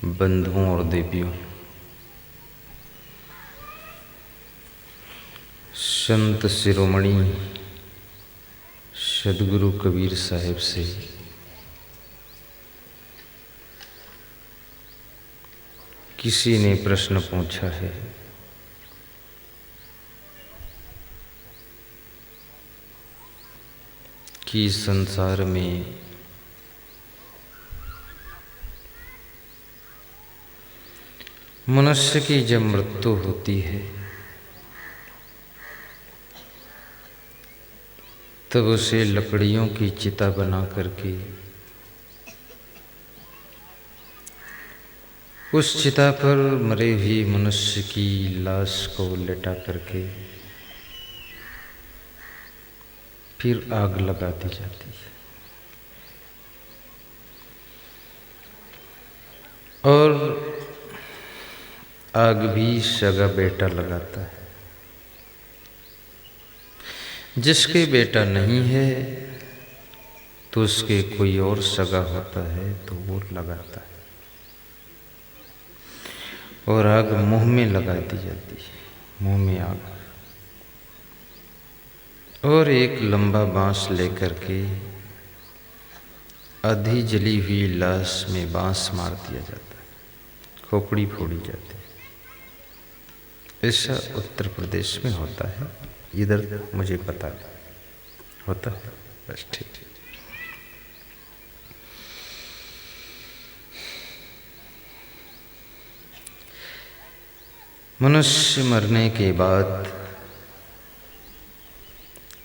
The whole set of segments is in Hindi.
बंधुओं और देवियों, संत शिरोमणि सद्गुरु कबीर साहिब से किसी ने प्रश्न पूछा है कि संसार में मनुष्य की जब मृत्यु होती है तब उसे लकड़ियों की चिता बना करके उस चिता पर मरे हुए मनुष्य की लाश को लेटा करके फिर आग लगा दी जाती है और आग भी सगा बेटा लगाता है। जिसके बेटा नहीं है तो उसके कोई और सगा होता है तो वो लगाता है और आग मुंह में लगा दी जाती है, मुंह में आग। और एक लंबा बांस लेकर के आधी जली हुई लाश में बांस मार दिया जाता है, खोपड़ी फोड़ी जाती है। ऐसा उत्तर प्रदेश में होता है, इधर मुझे पता है होता है, बस ठीक है। मनुष्य मरने के बाद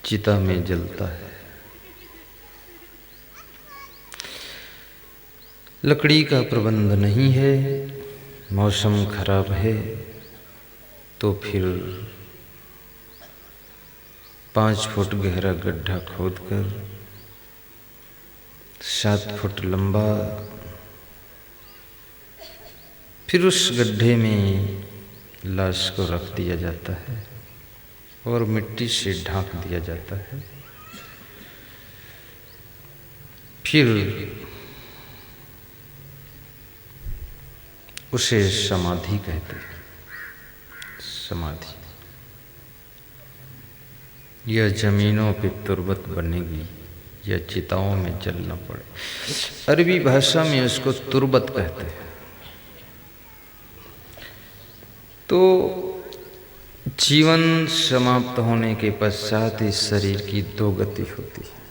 चिता में जलता है। लकड़ी का प्रबंध नहीं है, मौसम खराब है तो फिर 5 फुट गहरा गड्ढा खोदकर 7 फुट लंबा, फिर उस गड्ढे में लाश को रख दिया जाता है और मिट्टी से ढांक दिया जाता है। फिर उसे समाधि कहते हैं। समाधि यह जमीनों पे तुरबत बनेगी या चिताओं में जलना पड़े। अरबी भाषा में उसको तुरबत कहते हैं। तो जीवन समाप्त होने के पश्चात इस शरीर की 2 गति होती है,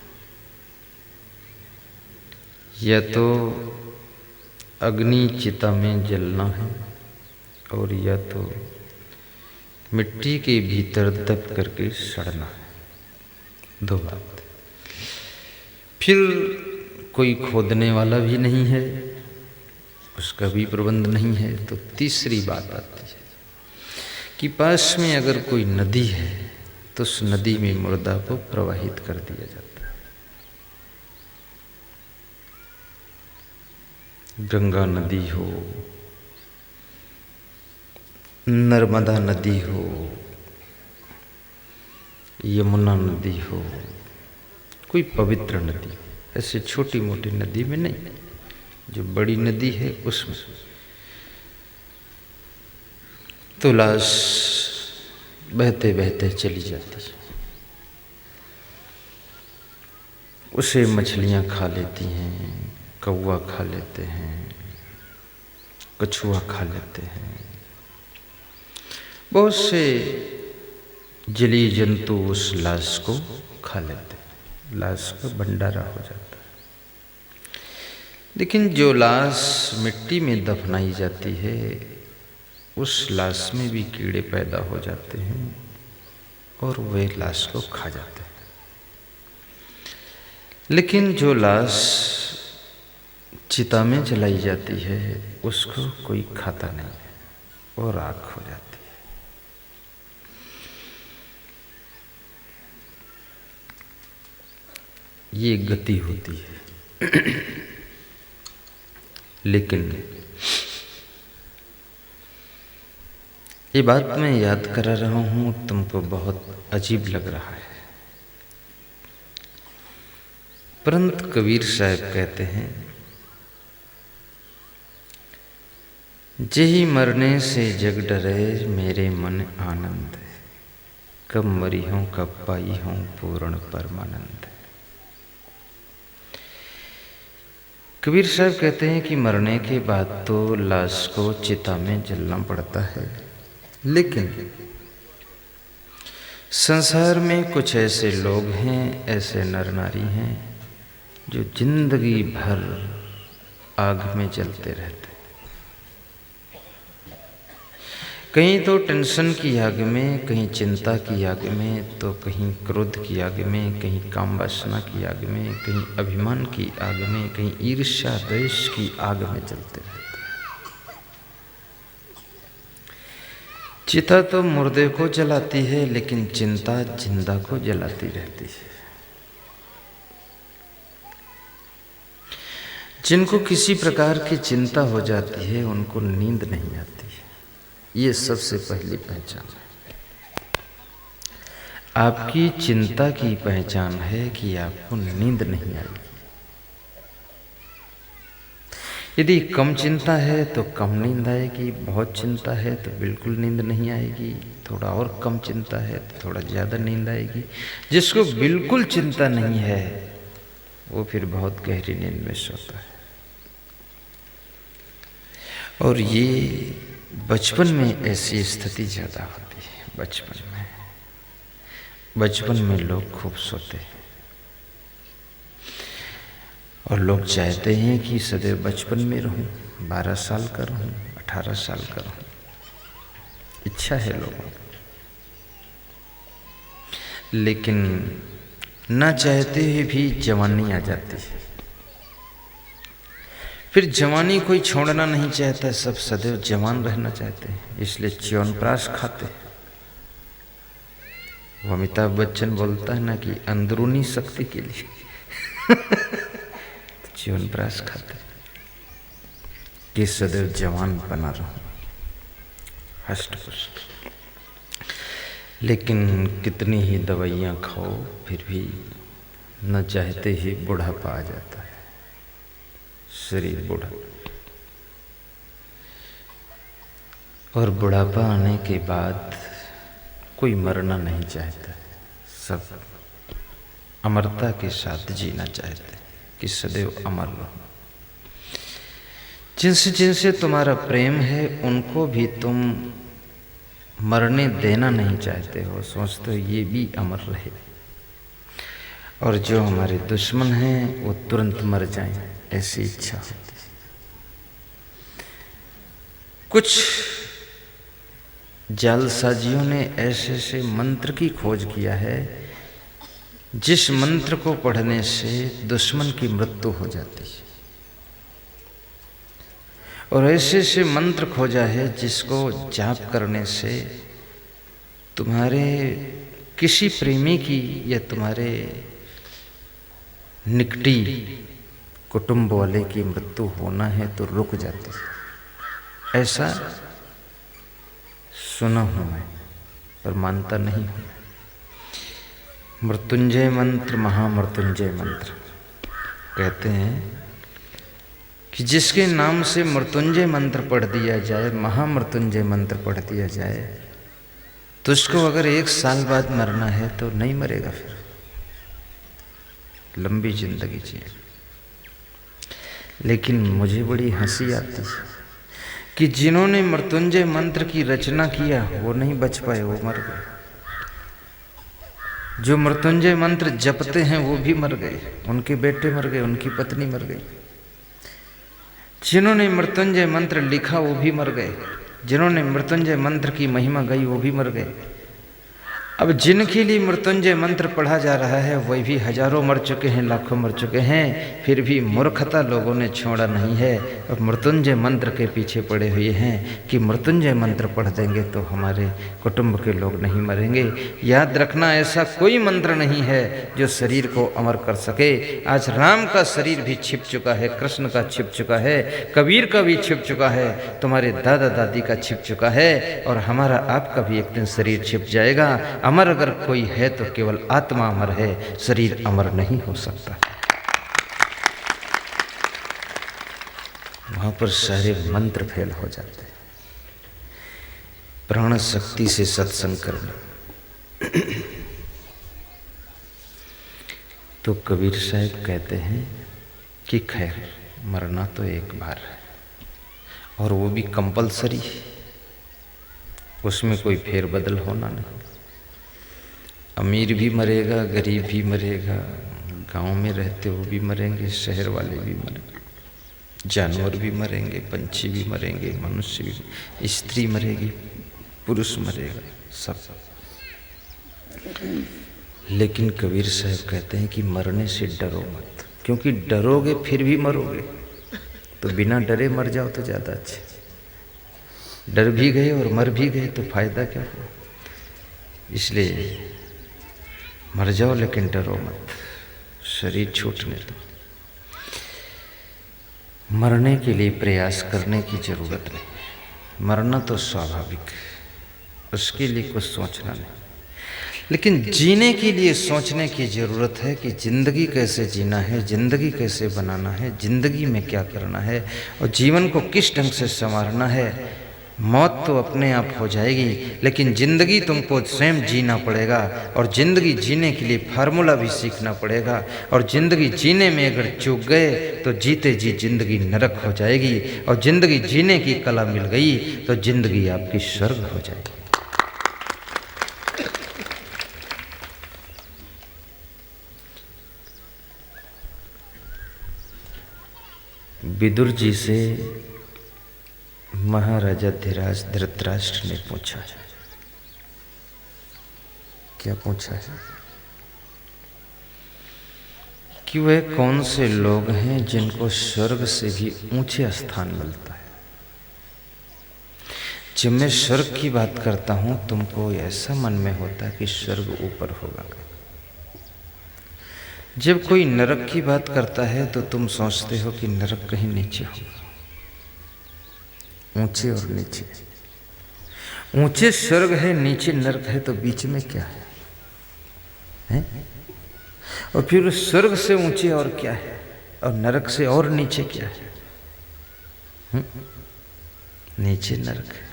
या तो अग्नि चिता में जलना है और या तो मिट्टी के भीतर दब करके सड़ना है। 2 बात। फिर कोई खोदने वाला भी नहीं है, उसका भी प्रबंध नहीं है। तो तीसरी बात आती है कि पास में अगर कोई नदी है तो उस नदी में मुर्दा को प्रवाहित कर दिया जाता है। गंगा नदी हो, नर्मदा नदी हो, यमुना नदी हो, कोई पवित्र नदी हो, ऐसे छोटी मोटी नदी में नहीं, जो बड़ी नदी है उसमें तो लाश बहते बहते चली जाती है। उसे मछलियां खा लेती हैं, कौवा खा लेते हैं, कछुआ खा लेते हैं, बहुत से जलीय जंतु उस लाश को खा लेते हैं। लाश का भंडारा हो जाता है। लेकिन जो लाश मिट्टी में दफनाई जाती है उस लाश में भी कीड़े पैदा हो जाते हैं और वे लाश को खा जाते हैं। लेकिन जो लाश चिता में जलाई जाती है उसको कोई खाता नहीं और राख हो जाती है। ये गति होती है। लेकिन ये बात मैं याद करा रहा हूं, तुमको बहुत अजीब लग रहा है, परंतु कबीर साहब कहते हैं जेहि मरने से जग डरे मेरे मन आनंद, कब मरी हूँ कब पाई हूँ पूर्ण परमानंद। कबीर साहब कहते हैं कि मरने के बाद तो लाश को चिता में जलना पड़ता है, लेकिन संसार में कुछ ऐसे लोग हैं, ऐसे नर नारी हैं जो जिंदगी भर आग में जलते रहते। कहीं तो टेंशन की आग में, कहीं चिंता की आग में, तो कहीं क्रोध की आग में, कहीं काम वासना की आग में, कहीं अभिमान की आग में, कहीं ईर्ष्या द्वेष की आग में जलते रहते। चिता तो मुर्दे को जलाती है, लेकिन चिंता जिंदा को जलाती रहती है। जिनको किसी प्रकार की चिंता हो जाती है उनको नींद नहीं आती है, ये सबसे पहली पहचान है। आपकी चिंता की पहचान है कि आपको नींद नहीं आएगी। यदि कम चिंता है तो कम नींद आएगी, बहुत चिंता है तो बिल्कुल नींद नहीं आएगी, थोड़ा और कम चिंता है तो थोड़ा ज़्यादा नींद आएगी। जिसको बिल्कुल चिंता नहीं है वो फिर बहुत गहरी नींद में सोता है। और ये बचपन में ऐसी स्थिति ज़्यादा होती है। बचपन में लोग खूब सोते हैं और लोग चाहते हैं कि सदैव बचपन में रहूं, 12 साल का रहूं, 18 साल का रहूं, इच्छा है लोगों की। लेकिन न चाहते हुए भी जवानी आ जाती है। फिर जवानी कोई छोड़ना नहीं चाहता, सब सदैव जवान रहना चाहते हैं, इसलिए च्यवनप्राश खाते हैं। वो अमिताभ बच्चन बोलता है ना कि अंदरूनी शक्ति के लिए च्यवनप्राश खाते कि सदैव जवान बना रहूं, हष्ट पुष्ट। लेकिन कितनी ही दवाइयाँ खाओ फिर भी न चाहते ही बुढ़ापा आ जाता है, शरीर बूढ़ा। और बुढ़ापा आने के बाद कोई मरना नहीं चाहता, सब अमरता के साथ जीना चाहते कि सदैव अमर रहो। जिनसे जिनसे तुम्हारा प्रेम है उनको भी तुम मरने देना नहीं चाहते हो, सोचते हो ये भी अमर रहे। और जो हमारे दुश्मन हैं वो तुरंत मर जाएं, ऐसी इच्छा होती है। कुछ जालसाजियों ने ऐसे ऐसे मंत्र की खोज किया है जिस मंत्र को पढ़ने से दुश्मन की मृत्यु हो जाती है, और ऐसे ऐसे मंत्र खोजा है जिसको जाप करने से तुम्हारे किसी प्रेमी की या तुम्हारे निकटी कुटुंब वाले की मृत्यु होना है तो रुक जाती है। ऐसा सुना हूं मैं, पर मानता नहीं हूं। मृत्युंजय मंत्र, महामृत्युंजय मंत्र कहते हैं कि जिसके नाम से मृत्युंजय मंत्र पढ़ दिया जाए, महामृत्युंजय मंत्र पढ़ दिया जाए, तो उसको अगर 1 साल बाद मरना है तो नहीं मरेगा, फिर लंबी जिंदगी जिए। लेकिन मुझे बड़ी हंसी आती है कि जिन्होंने मृत्युंजय मंत्र की रचना किया वो नहीं बच पाए, वो मर गए। जो मृत्युंजय मंत्र जपते हैं वो भी मर गए, उनके बेटे मर गए, उनकी पत्नी मर गई। जिन्होंने मृत्युंजय मंत्र लिखा वो भी मर गए, जिन्होंने मृत्युंजय मंत्र की महिमा गाई वो भी मर गए। अब जिनके लिए मृत्युंजय मंत्र पढ़ा जा रहा है वही भी हजारों मर चुके हैं, लाखों मर चुके हैं, फिर भी मूर्खता लोगों ने छोड़ा नहीं है और मृत्युंजय मंत्र के पीछे पड़े हुए हैं कि मृत्युंजय मंत्र पढ़ देंगे तो हमारे कुटुंब के लोग नहीं मरेंगे। याद रखना, ऐसा कोई मंत्र नहीं है जो शरीर को अमर कर सके। आज राम का शरीर भी छिप चुका है, कृष्ण का छिप चुका है, कबीर का भी छिप चुका है, तुम्हारे दादा दादी का छिप चुका है, और हमारा आपका भी एक दिन शरीर छिप जाएगा। अमर अगर कोई है तो केवल आत्मा अमर है, शरीर अमर नहीं हो सकता। वहां पर सारे मंत्र फेल हो जाते हैं। प्राण शक्ति से सत्संग करना। तो कबीर साहब कहते हैं कि खैर मरना तो एक बार है, और वो भी कंपलसरी, उसमें कोई फेरबदल होना नहीं। अमीर भी मरेगा, गरीब भी मरेगा, गांव में रहते वो भी मरेंगे, शहर वाले भी मरेंगे, जानवर भी मरेंगे, पंछी भी मरेंगे, मनुष्य भी, स्त्री मरेगी, पुरुष मरेगा, सब। लेकिन कबीर साहब कहते हैं कि मरने से डरो मत, क्योंकि डरोगे फिर भी मरोगे, तो बिना डरे मर जाओ तो ज़्यादा अच्छे। डर भी गए और मर भी गए तो फायदा क्या हुआ। इसलिए मर जाओ लेकिन डरो मत, शरीर छूटने दो। मरने के लिए प्रयास करने की जरूरत नहीं, मरना तो स्वाभाविक है, उसके लिए कुछ सोचना नहीं। लेकिन जीने के लिए सोचने की जरूरत है कि जिंदगी कैसे जीना है, जिंदगी कैसे बनाना है, जिंदगी में क्या करना है और जीवन को किस ढंग से संवारना है। मौत तो अपने आप हो जाएगी, लेकिन जिंदगी तुमको स्वयं जीना पड़ेगा, और जिंदगी जीने के लिए फार्मूला भी सीखना पड़ेगा। और जिंदगी जीने में अगर चूक गए तो जीते जी जिंदगी नरक हो जाएगी, और जिंदगी जीने की कला मिल गई तो जिंदगी आपकी स्वर्ग हो जाएगी। विदुर जी से महाराजा धीराज धृतराष्ट्र ने पूछा, क्या पूछा है कि वह कौन से लोग हैं जिनको स्वर्ग से भी ऊंचे स्थान मिलता है। जब मैं स्वर्ग की बात करता हूं तुमको ऐसा मन में होता है कि स्वर्ग ऊपर होगा। जब कोई नरक की बात करता है तो तुम सोचते हो कि नरक कहीं नीचे होगा। ऊंचे और नीचे, ऊंचे स्वर्ग है, नीचे नरक है, तो बीच में क्या है? और फिर स्वर्ग से ऊंचे और क्या है, और नरक से और नीचे क्या है? नीचे नरक है।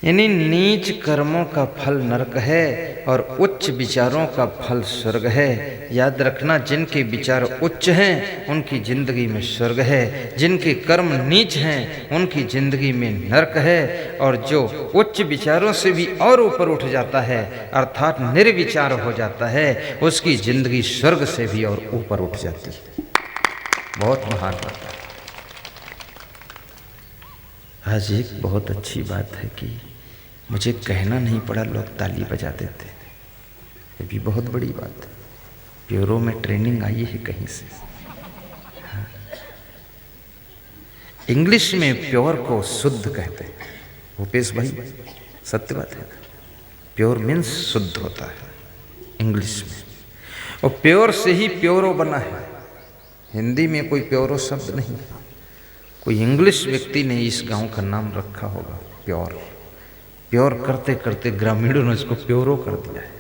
यानी नीच कर्मों का फल नरक है और उच्च विचारों का फल स्वर्ग है। याद रखना, जिनके विचार उच्च हैं उनकी जिंदगी में स्वर्ग है, जिनके कर्म नीच हैं उनकी जिंदगी में नरक है। और जो उच्च विचारों से भी और ऊपर उठ जाता है अर्थात निर्विचार हो जाता है, उसकी जिंदगी स्वर्ग से भी और ऊपर उठ जाती है। बहुत महान बात है। आज एक बहुत अच्छी बात है कि मुझे कहना नहीं पड़ा, लोग ताली बजा देते। ये भी बहुत बड़ी बात है। प्योरो में ट्रेनिंग आई है कहीं से। हाँ। इंग्लिश में प्योर को शुद्ध कहते हैं भूपेश भाई, सत्य बात है। प्योर मीन्स शुद्ध होता है इंग्लिश में, और प्योर से ही प्योरो बना है। हिंदी में कोई प्योरो शब्द नहीं। कोई इंग्लिश व्यक्ति ने इस गांव का नाम रखा होगा प्योर। प्योर करते करते ग्रामीणों ने इसको प्योरो कर दिया है।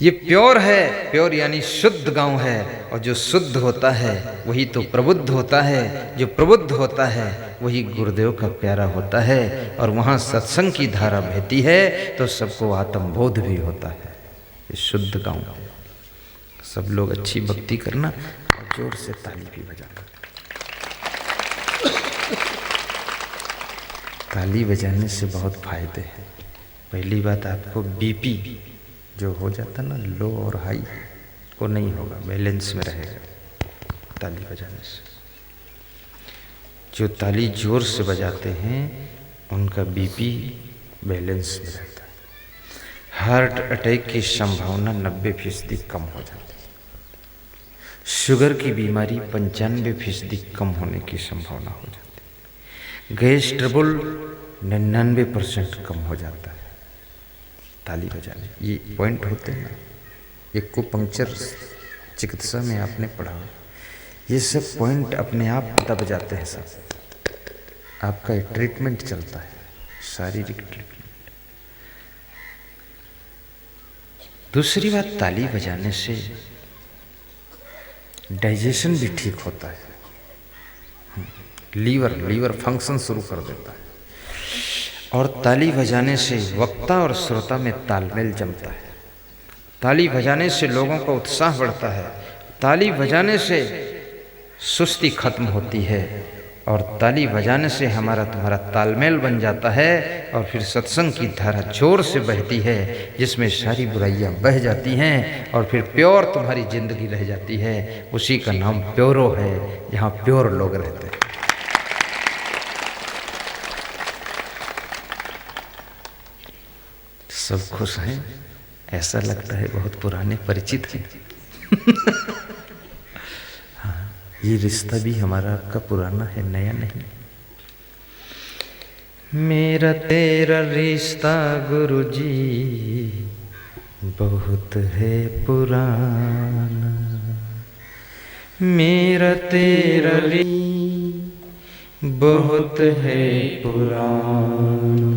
ये प्योर है, प्योर यानी शुद्ध गांव है। और जो शुद्ध होता है वही तो प्रबुद्ध होता है, जो प्रबुद्ध होता है वही गुरुदेव का प्यारा होता है। और वहाँ सत्संग की धारा बहती है तो सबको आत्मबोध भी होता है। ये शुद्ध गांव है। सब लोग अच्छी भक्ति करना और जोर से ताली भी बजाना। ताली बजाने से बहुत फायदे हैं। पहली बात, आपको बीपी जो हो जाता ना लो और हाई, वो नहीं होगा, बैलेंस में रहेगा ताली बजाने से। जो ताली जोर से बजाते हैं उनका बीपी बैलेंस में रहता है। हार्ट अटैक की संभावना 90% कम हो जाती है। शुगर की बीमारी 95% कम होने की संभावना हो जाती है। गैस ट्रबल 99% कम हो जाता है ताली बजाने। ये पॉइंट होते हैं ना, एक्यूपंक्चर चिकित्सा में आपने पढ़ा, ये सब पॉइंट अपने आप दब जाते हैं। सब आपका ट्रीटमेंट चलता है, शारीरिक ट्रीटमेंट। दूसरी बात, ताली बजाने से डाइजेशन भी ठीक होता है। लीवर फंक्शन शुरू कर देता है। और ताली बजाने से वक्ता और श्रोता में तालमेल जमता है। ताली बजाने से लोगों का उत्साह बढ़ता है। ताली बजाने से सुस्ती खत्म होती है और ताली बजाने से हमारा तुम्हारा तालमेल बन जाता है और फिर सत्संग की धारा जोर से बहती है जिसमें सारी बुराइयां बह जाती हैं और फिर प्योर तुम्हारी जिंदगी रह जाती है। उसी का नाम प्योरो है, जहाँ प्योर लोग रहते हैं। सब खुश हैं, ऐसा लगता है बहुत पुराने परिचित हैं। हाँ, ये रिश्ता भी हमारा आपका पुराना है, नया नहीं। मेरा तेरा रिश्ता गुरुजी बहुत है पुराना, मेरा तेरा रिश्ता बहुत है पुराना,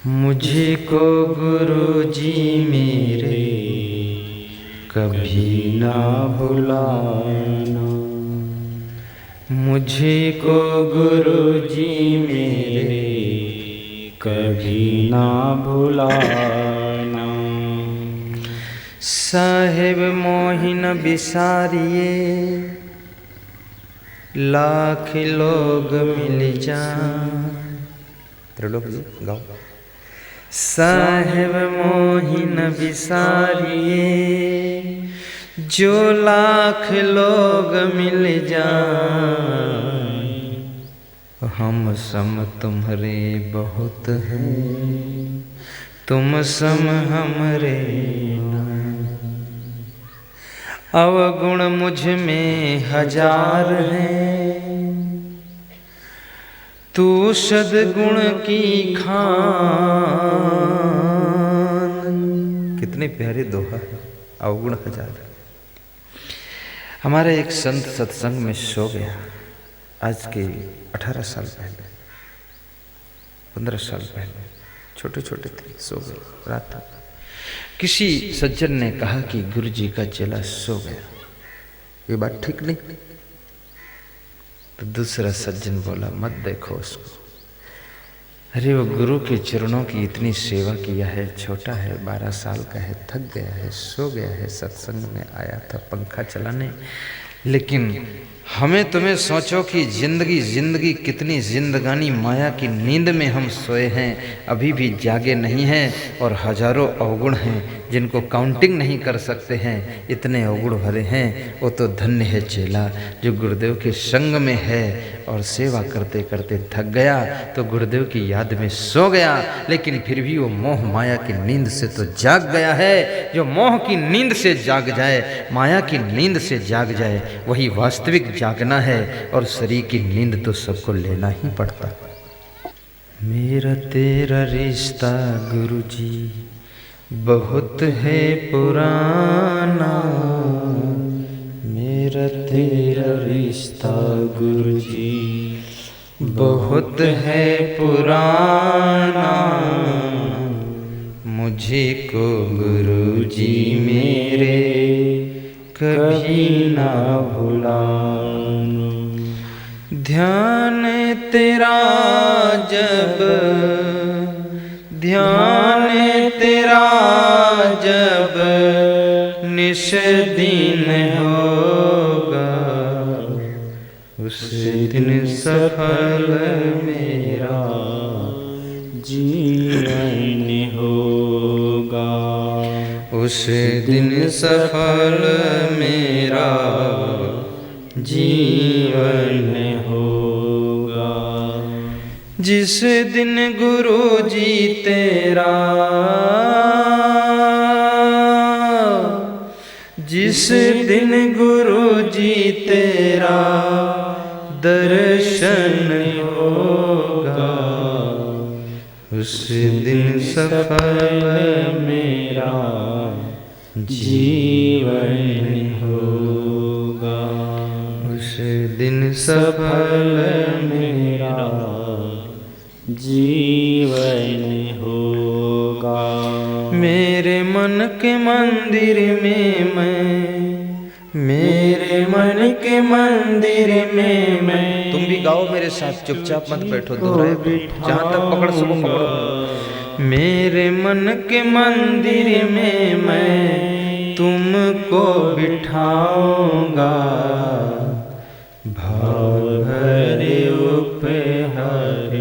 मुझे को गुरुजी मेरे कभी ना भुलाना, मुझे को गुरुजी मेरे कभी ना भुलाना। साहेब मोहिन बिसारिए लाख लोग मिल जाएं। तेरे लोग गाओ। साहेब मोहिन बिसारिए जो लाख लोग मिल जाएं, हम सम तुम्हारे बहुत हैं, तुम सम हमरे अवगुण मुझ में हजार हैं, तू सद्गुण की खान। कितने प्यारे दोहा, अवगुण हजार। हमारे एक संत सत्संग में सो गया, आज के 18 साल पहले, 15 साल पहले, छोटे छोटे थे, सो गए रात। किसी सज्जन ने कहा कि गुरु जी का चेला सो गया, ये बात ठीक नहीं। तो दूसरा सज्जन बोला मत देखो उसको, अरे वो गुरु के चरणों की इतनी सेवा किया है, छोटा है, 12 साल का है, थक गया है, सो गया है, सत्संग में आया था पंखा चलाने। लेकिन हमें तुम्हें सोचो कि जिंदगी कितनी जिंदगानी माया की नींद में हम सोए हैं, अभी भी जागे नहीं हैं और हजारों अवगुण हैं जिनको काउंटिंग नहीं कर सकते हैं, इतने अवगुण भरे हैं। वो तो धन्य है चेला जो गुरुदेव के संग में है और सेवा करते करते थक गया तो गुरुदेव की याद में सो गया, लेकिन फिर भी वो मोह माया की नींद से तो जाग गया है। जो मोह की नींद से जाग जाए, माया की नींद से जाग जाए, वही वास्तविक जागना है और शरीर की नींद तो सबको लेना ही पड़ता। मेरा तेरा रिश्ता गुरुजी बहुत है पुराना, मेरा तेरा रिश्ता गुरुजी बहुत है पुराना, मुझे को गुरुजी मेरे कभी ना भुलाना। ध्यान तेरा जब, ध्यान तेरा जब निश दिन होगा, उस दिन सफल मेरा जीवन होगा, उस दिन सफल मेरा जीवन होगा। जिस दिन गुरु जी तेरा, जिस दिन गुरु जी तेरा दर्शन होगा, उस दिन सफल मेरा जीवन होगा, उस दिन सफल मेरा जीवन होगा। मेरे मन के मंदिर में मैं मेरे मन के मंदिर में मैं, तुम भी गाओ मेरे साथ, चुपचाप मत बैठो, दोहराए जहां तक पकड़ सको पकड़ो। मेरे मन के मंदिर में मैं तुमको बिठाऊंगा, भाव भरे उपहार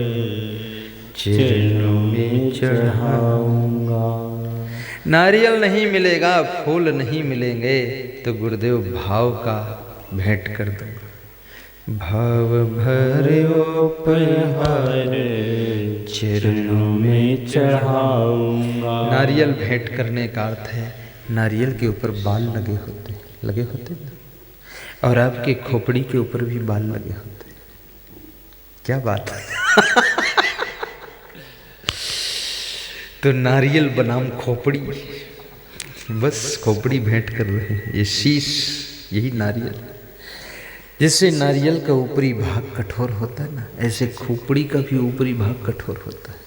चरणों में चढ़ाऊंगा। नारियल नहीं मिलेगा, फूल नहीं मिलेंगे, तो गुरुदेव भाव का भेंट कर दूंगा। भाव भरे उपहार चरणों में चढ़ाऊंगा। नारियल भेंट करने का अर्थ है नारियल के ऊपर बाल लगे होते ना, और आपके खोपड़ी के ऊपर भी बाल लगे होते। क्या बात है। तो नारियल बनाम खोपड़ी, बस खोपड़ी भेंट कर रहे हैं, ये शीश यही नारियल। जैसे नारियल का ऊपरी भाग कठोर होता है ना, ऐसे खोपड़ी का भी ऊपरी भाग कठोर होता है,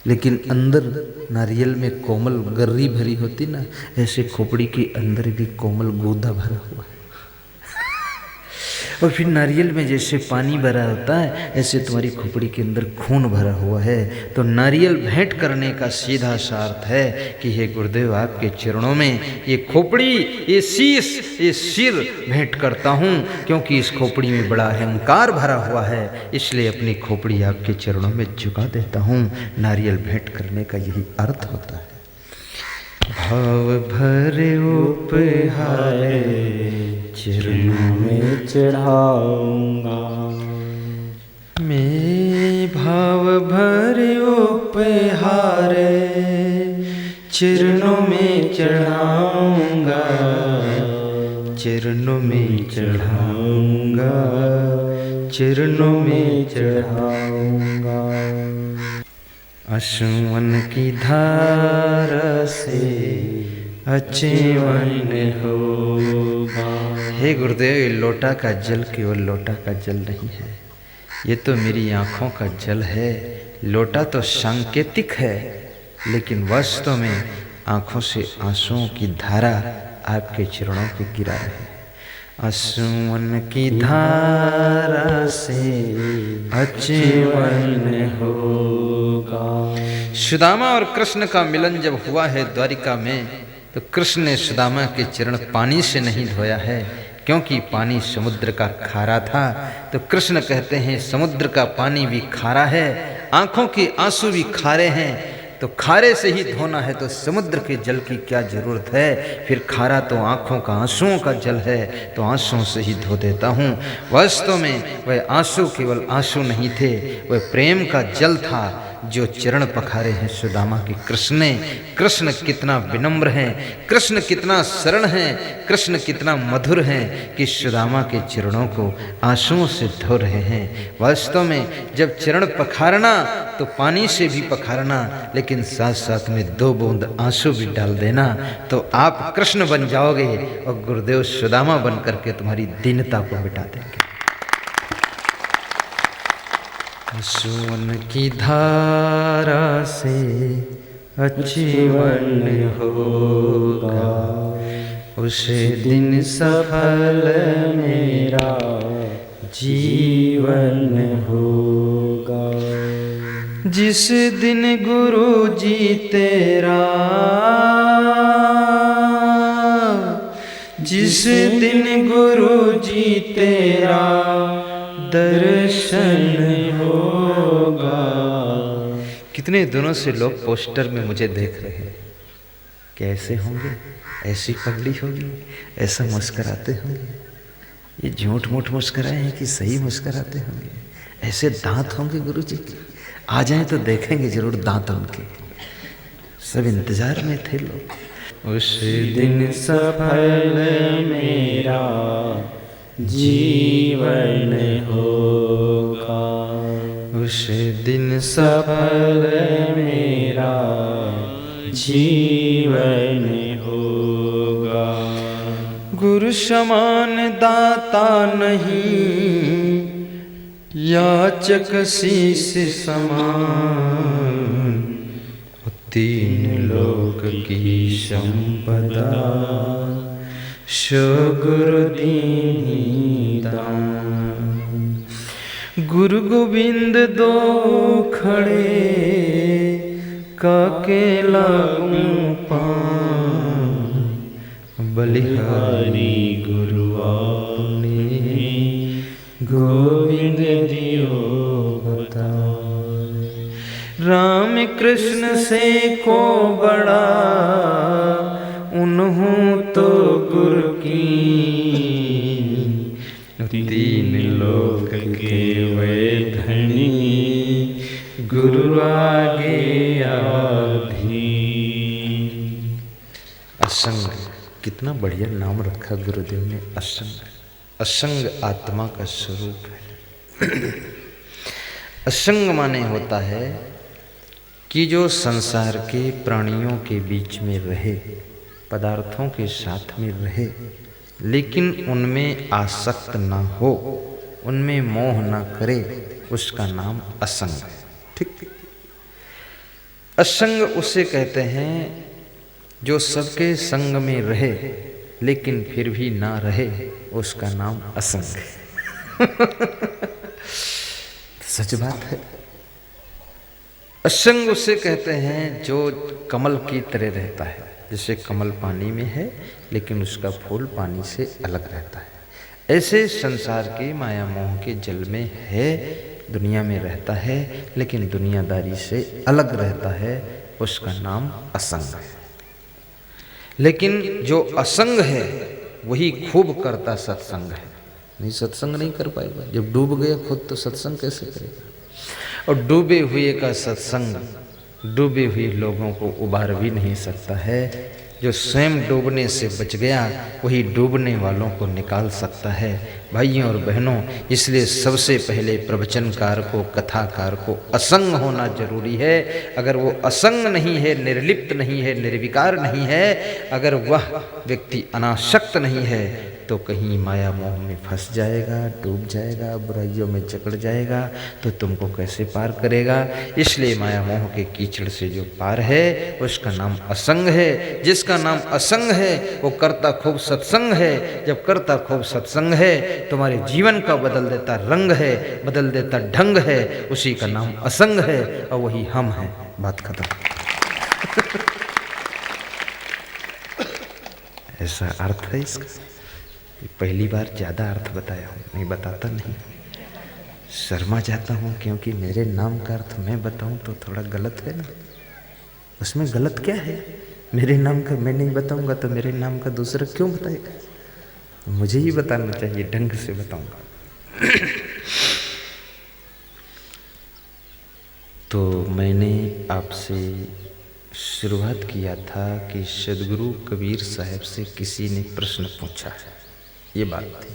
लेकिन अंदर नारियल में कोमल गर्री भरी होती ना, ऐसे खोपड़ी के अंदर भी कोमल गूदा भरा हुआ है। और फिर नारियल में जैसे पानी भरा होता है, ऐसे तुम्हारी खोपड़ी के अंदर खून भरा हुआ है। तो नारियल भेंट करने का सीधा सा अर्थ है कि हे गुरुदेव, आपके चरणों में ये खोपड़ी, ये शीश, ये सिर भेंट करता हूँ, क्योंकि इस खोपड़ी में बड़ा अहंकार भरा हुआ है, इसलिए अपनी खोपड़ी आपके चरणों में झुका देता हूँ। नारियल भेंट करने का यही अर्थ होता है। भाव भरे उपहार चरणों में चढ़ाऊंगा। मैं भाव भरे उपहार चरणों में चढ़ाऊंगा, चरणों में चढ़ाऊंगा, चरणों में चढ़ाऊंगा। आंसुओं की धारा से अचेवन होगा। हे गुरुदेव, ये लोटा का जल केवल लोटा का जल नहीं है, ये तो मेरी आँखों का जल है। लोटा तो सांकेतिक है, लेकिन वास्तव में आँखों से आंसुओं की धारा आपके चरणों पे गिरा है। आंसुओं की धारा से अचेवन होगा। सुदामा और कृष्ण का मिलन जब हुआ है द्वारिका में, तो कृष्ण ने सुदामा के चरण पानी से नहीं धोया है, क्योंकि पानी समुद्र का खारा था। तो कृष्ण कहते हैं समुद्र का पानी भी खारा है, आंखों के आंसू भी खारे हैं, तो खारे से ही धोना है तो समुद्र के जल की क्या जरूरत है। फिर खारा तो आंखों का आंसुओं का जल है, तो आंसुओं से ही धो देता हूँ। वास्तव में वह आंसू केवल आंसू नहीं थे, वह प्रेम का जल था जो चरण पखारे हैं सुदामा के कृष्ण ने। कृष्ण कितना विनम्र हैं, कृष्ण कितना सरल हैं, कृष्ण कितना मधुर हैं कि सुदामा के चरणों को आंसुओं से धो रहे हैं। वास्तव में जब चरण पखारना तो पानी से भी पखारना, लेकिन साथ साथ में 2 बूंद आंसू भी डाल देना, तो आप कृष्ण बन जाओगे और गुरुदेव सुदामा बन करके तुम्हारी दीनता को मिटा देंगे। आंसुओं की धारा से अचेवन होगा। उस दिन सफल मेरा जीवन होगा। जिस दिन गुरु जी तेरा, जिस दिन गुरु जी तेरा दर्शन होगा। कितने दिनों से लोग पोस्टर में मुझे देख रहे हैं, कैसे होंगे, ऐसी पगड़ी होगी, ऐसा मुस्कराते होंगे, ये झूठ मूठ मुस्कराए हैं कि सही मुस्कराते होंगे, ऐसे दांत होंगे गुरु जी के, आ जाएं तो देखेंगे जरूर दांत उनके। सब इंतजार में थे लोग। उस दिन सफल मेरा जीवन होगा। उस दिन सफल मेरा जीवन होगा। गुरु समान दाता नहीं, याचक शीश समान। 3 लोक की संपदा सो गुरु दीनी दान। गुरु गोविंद दो खड़े काके लागू पान। बलिहारी गुरु आपने गोविंद दियो बताए। राम कृष्ण से को बड़ा उन्हों तो गुरु की। तीन लोक के वे धनी गुरु आगे आधी। असंग, कितना बढ़िया नाम रखा गुरुदेव ने, असंग। असंग आत्मा का स्वरूप है। असंग माने होता है कि जो संसार के प्राणियों के बीच में रहे, पदार्थों के साथ में रहे, लेकिन उनमें आसक्त ना हो, उनमें मोह ना करे, उसका नाम असंग है। ठीक। असंग उसे कहते हैं जो सबके संग में रहे लेकिन फिर भी ना रहे, उसका नाम असंग है। सच बात है। असंग उसे कहते हैं जो कमल की तरह रहता है। जैसे कमल पानी में है लेकिन उसका फूल पानी से अलग रहता है, ऐसे संसार के माया मोह के जल में है, दुनिया में रहता है लेकिन दुनियादारी से अलग रहता है, उसका नाम असंग है। लेकिन जो असंग है वही खूब करता सत्संग है। नहीं, सत्संग नहीं कर पाएगा। जब डूब गया खुद तो सत्संग कैसे करेगा। और डूबे हुए का सत्संग डूबे हुए लोगों को उबार भी नहीं सकता है। जो स्वयं डूबने से बच गया वही डूबने वालों को निकाल सकता है। भाइयों और बहनों, इसलिए सबसे पहले प्रवचनकार को, कथाकार को असंग होना जरूरी है। अगर वो असंग नहीं है, निर्लिप्त नहीं है, निर्विकार नहीं है, अगर वह व्यक्ति अनासक्त नहीं है तो कहीं माया मोह में फंस जाएगा, डूब जाएगा, बुराइयों में जकड़ जाएगा, तो तुमको कैसे पार करेगा। इसलिए माया मोह के कीचड़ से जो पार है उसका नाम असंग है। जिसका नाम असंग है वो करता खूब सत्संग है। जब करता खूब सत्संग है तुम्हारे जीवन का बदल देता रंग है, बदल देता ढंग है, उसी का नाम असंग है और वही हम हैं। बात खत्म। ऐसा अर्थ है इसका। पहली बार ज़्यादा अर्थ बताया हूँ, नहीं बताता नहीं, शर्मा जाता हूँ, क्योंकि मेरे नाम का अर्थ मैं बताऊँ तो थोड़ा गलत है ना। उसमें गलत क्या है। मेरे नाम का मैं नहीं बताऊँगा तो मेरे नाम का दूसरा क्यों बताएगा। मुझे ही बताना चाहिए, ढंग से बताऊँगा। तो मैंने आपसे शुरुआत किया था कि सदगुरु कबीर साहब से किसी ने प्रश्न पूछा है, ये बात थी।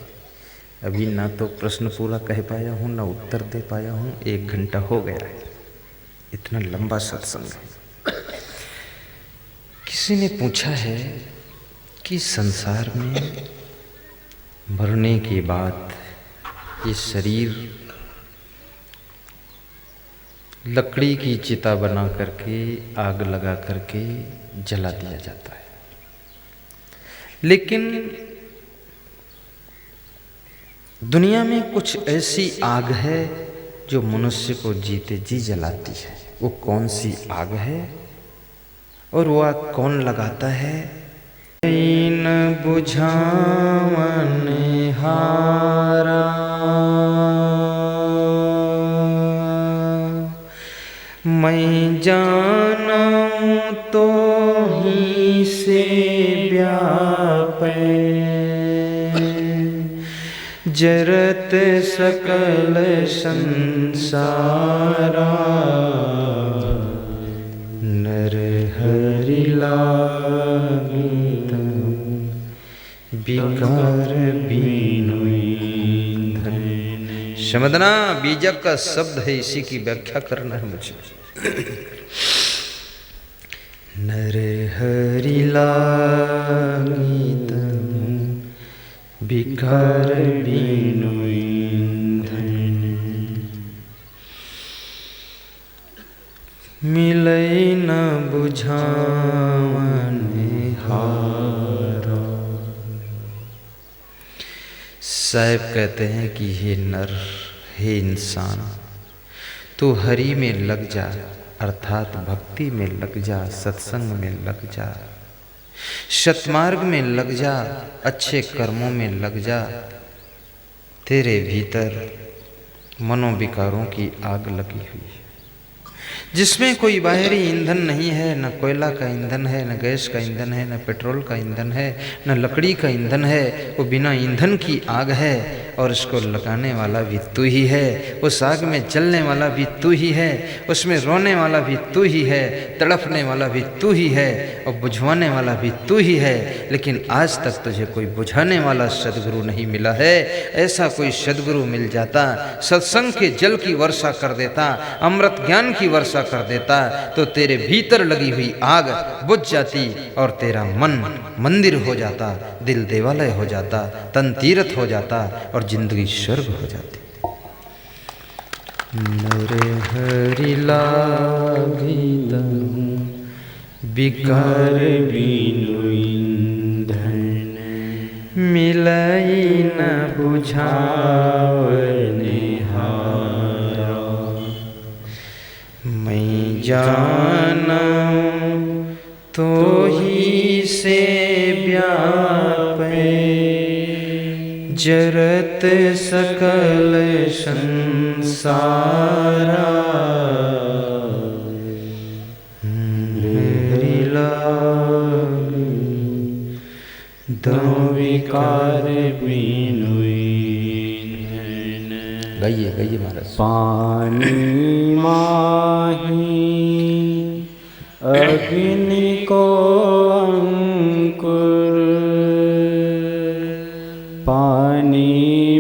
अभी ना तो प्रश्न पूरा कह पाया हूँ ना उत्तर दे पाया हूँ। 1 घंटा हो गया है, इतना लंबा सत्संग है। किसी ने पूछा है कि संसार में मरने के बाद ये शरीर लकड़ी की चिता बना करके, आग लगा करके जला दिया जाता है, लेकिन दुनिया में कुछ ऐसी आग है जो मनुष्य को जीते जी जलाती है। वो कौन सी आग है और वो आग कौन लगाता है। न बुझावन हारा मैं जानूं तो ही से व्यापै जरत सकल संसारा नर हरि लागित विकार बीनुई धन। समझना, बीजक का शब्द है, इसी की व्याख्या करना है मुझे। नर हरि लागित विकार बीनुई धन। मिलै न बुझावन हारा साहब कहते हैं कि हे नर, हे इंसान, तू हरि में लग जा, अर्थात भक्ति में लग जा, सत्संग में लग जा, सतमार्ग में लग जा, अच्छे कर्मों में लग जा। तेरे भीतर मनोविकारों की आग लगी हुई है, जिसमें कोई बाहरी ईंधन नहीं है, न कोयला का ईंधन है, न गैस का ईंधन है, न पेट्रोल का ईंधन है, न लकड़ी का ईंधन है। वो बिना ईंधन की आग है और उसको लगाने वाला भी तू ही है। उस आग में जलने वाला भी तू ही है, उसमें रोने वाला भी तू ही है, तड़पने वाला भी तू ही है और बुझवाने वाला भी तू ही है। लेकिन आज तक तुझे कोई बुझाने वाला सदगुरु नहीं मिला है। ऐसा कोई सदगुरु मिल जाता, सत्संग के जल की वर्षा कर देता, अमृत ज्ञान की वर्षा कर देता, तो तेरे भीतर लगी हुई आग बुझ जाती और तेरा मन मंदिर हो जाता, दिल देवालय हो जाता, तन तीर्थ हो जाता और जिंदगी स्वर्ग हो जाती। नरे हरि लागी विकार बिनु ईंधन, मिलई न बुझावने हारा। मैं जानूं तो ही से व्यापे, जरत सकल संसारा। हरि लागी दो विकार बिनु ईंधन, गाइए गाइए महाराज। पानी माही अग्नि को अंकुर, पानी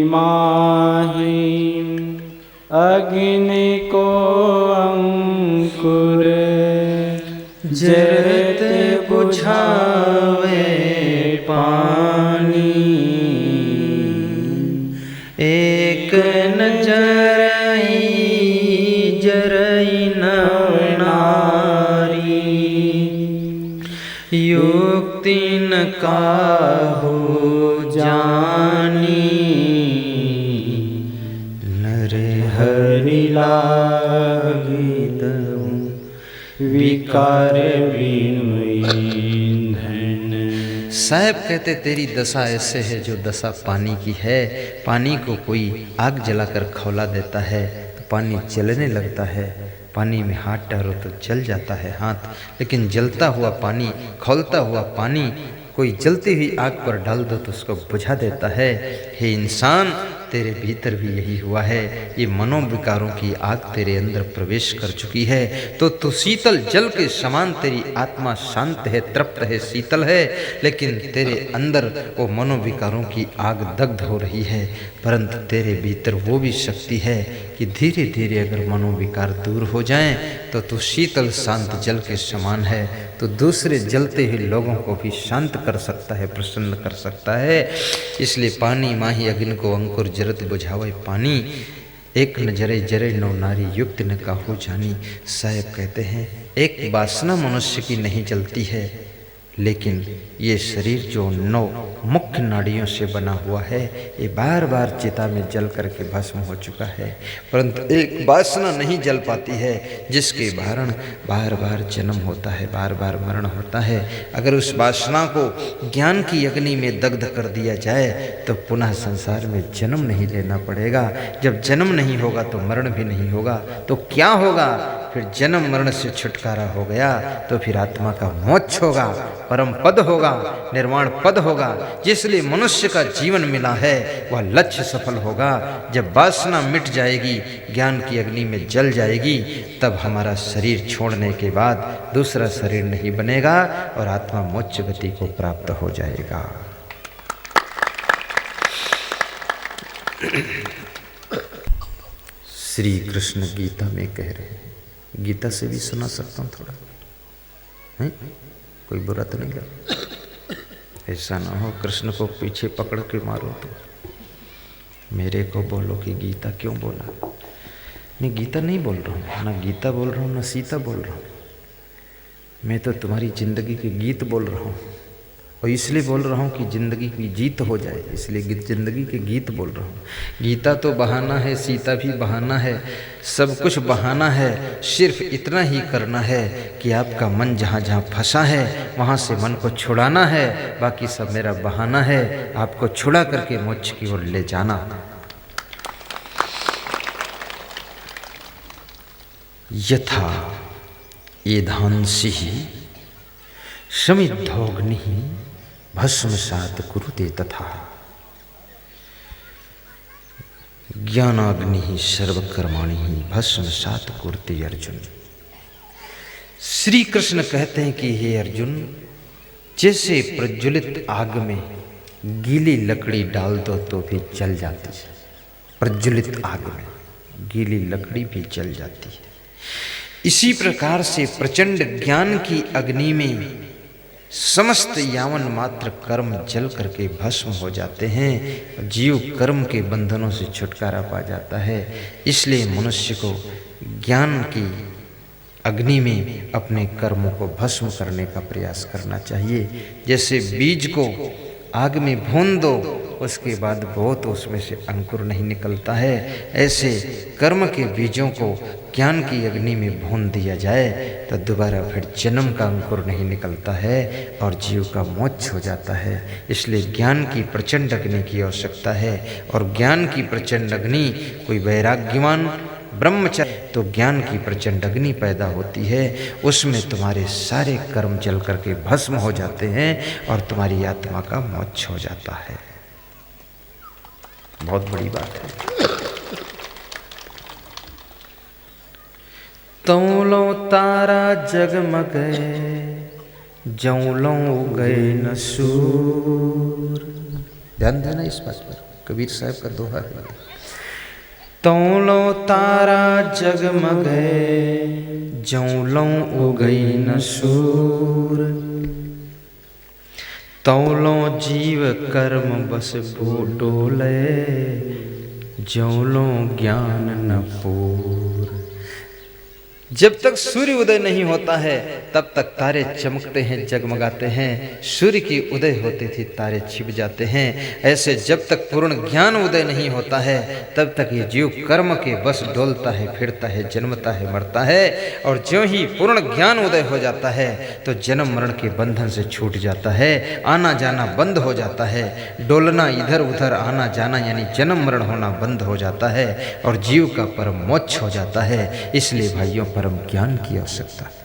माही अग्नि को अंकुर, जरत बुझावे पानी। एक नजर जरई नारी, युक्ति न काहू जानी। नरे हरि लागी विकार बिनु ईंधन। साहब कहते तेरी दशा ऐसे है जो दशा पानी की है। पानी को कोई आग जलाकर खौला देता है तो पानी जलने लगता है, पानी में हाथ डालो तो जल जाता है हाथ। लेकिन जलता हुआ पानी, खौलता हुआ पानी कोई जलती हुई आग पर डाल दो तो उसको बुझा देता है। हे इंसान, तेरे भीतर भी यही हुआ है। ये मनोविकारों की आग तेरे अंदर प्रवेश कर चुकी है, तो तू शीतल जल के समान तेरी आत्मा शांत है, तृप्त है, शीतल है। लेकिन तेरे अंदर वो मनोविकारों की आग दग्ध हो रही है। परंतु तेरे भीतर वो भी शक्ति है कि धीरे धीरे अगर मनोविकार दूर हो जाएं तो तू शीतल शांत जल के समान है। तो दूसरे जलते हुए लोगों को भी शांत कर सकता है, प्रसन्न कर सकता है। इसलिए पानी माही अग्नि को अंकुर, जरत बुझावे पानी। एक न जरे जरे नौ नारी, युक्त न काहू जानी। साहब कहते हैं एक वासना मनुष्य की नहीं जलती है, लेकिन ये शरीर जो 9 मुख्य नाड़ियों से बना हुआ है, ये बार बार चिता में जल करके भस्म हो चुका है। परंतु एक वासना नहीं जल पाती है, जिसके कारण बार बार जन्म होता है, बार बार मरण होता है। अगर उस वासना को ज्ञान की अग्नि में दग्ध कर दिया जाए तो पुनः संसार में जन्म नहीं लेना पड़ेगा। जब जन्म नहीं होगा तो मरण भी नहीं होगा। तो क्या होगा? फिर जन्म मरण से छुटकारा हो गया तो फिर आत्मा का मोक्ष होगा, परम पद होगा, निर्वाण पद होगा। जिसलिए मनुष्य का जीवन मिला है वह लक्ष्य सफल होगा। जब वासना मिट जाएगी, ज्ञान की अग्नि में जल जाएगी, तब हमारा शरीर छोड़ने के बाद दूसरा शरीर नहीं बनेगा और आत्मा मोक्ष गति को प्राप्त हो जाएगा। श्री कृष्ण गीता में कह रहे हैं, गीता से भी सुना सकता हूँ थोड़ा, है? कोई बुरा तो नहीं लगा? ऐसा ना हो कृष्ण को पीछे पकड़ के मारो तो मेरे को बोलो कि गीता क्यों बोला। मैं गीता नहीं बोल रहा हूँ, ना गीता बोल रहा हूँ, ना सीता बोल रहा हूँ। मैं तो तुम्हारी जिंदगी के गीत बोल रहा हूँ। और इसलिए बोल रहा हूँ कि जिंदगी की जीत हो जाए, इसलिए जिंदगी के गीत बोल रहा हूँ। गीता तो बहाना है, सीता भी बहाना है, सब कुछ बहाना है। सिर्फ इतना ही करना है कि आपका मन जहाँ जहाँ फंसा है वहाँ से मन को छुड़ाना है। बाकी सब मेरा बहाना है, आपको छुड़ा करके मोक्ष की ओर ले जाना। यथा एधांसि शमिद्धोऽग्निः भस्मसात् कुरुते तथा ज्ञानाग्निः सर्वकर्माणि भस्मसात् कुरुते अर्जुन। श्री कृष्ण कहते हैं कि हे अर्जुन, जैसे प्रज्वलित आग में गीली लकड़ी डाल दो तो भी जल जाती है, प्रज्वलित आग में गीली लकड़ी भी जल जाती है, इसी प्रकार से प्रचंड ज्ञान की अग्नि में समस्त यावन मात्र कर्म जल करके भस्म हो जाते हैं। जीव कर्म के बंधनों से छुटकारा पा जाता है। इसलिए मनुष्य को ज्ञान की अग्नि में अपने कर्मों को भस्म करने का प्रयास करना चाहिए। जैसे बीज को आग में भून दो, उसके बाद बहुत उसमें से अंकुर नहीं निकलता है, ऐसे कर्म के बीजों को ज्ञान की अग्नि में भून दिया जाए तो दोबारा फिर जन्म का अंकुर नहीं निकलता है और जीव का मोक्ष हो जाता है। इसलिए ज्ञान की प्रचंड अग्नि की आवश्यकता है। और ज्ञान की प्रचंड अग्नि, कोई वैराग्यवान ब्रह्मचर्य तो ज्ञान की प्रचंड अग्नि पैदा होती है, उसमें तुम्हारे सारे कर्म जल करके भस्म हो जाते हैं और तुम्हारी आत्मा का मोक्ष हो जाता है। बहुत बड़ी बात है। तौलो तारा जगमगे जौलों गए न सूर। ध्यान देना इस बात पर, कबीर साहब का दोहा है। तौलो तारा जगमगे जौलों उगई न सूर। तौलो जीव कर्म बस भूटोले जौलों ज्ञान न पूर। जब तक सूर्य उदय नहीं होता है तब तक तारे चमकते हैं, जगमगाते हैं। सूर्य की उदय होते थी तारे छिप जाते हैं। ऐसे जब तक पूर्ण ज्ञान उदय नहीं होता है तब तक ये जीव कर्म के बस डोलता है, फिरता है, जन्मता है, मरता है। और ज्यों ही पूर्ण ज्ञान उदय हो जाता है तो जन्म मरण के बंधन से छूट जाता है, आना जाना बंद हो जाता है। डोलना इधर उधर, आना जाना यानी जन्म मरण होना बंद हो जाता है और जीव का परम मोक्ष हो जाता है। इसलिए भाइयों, परम ज्ञान की आवश्यकता है।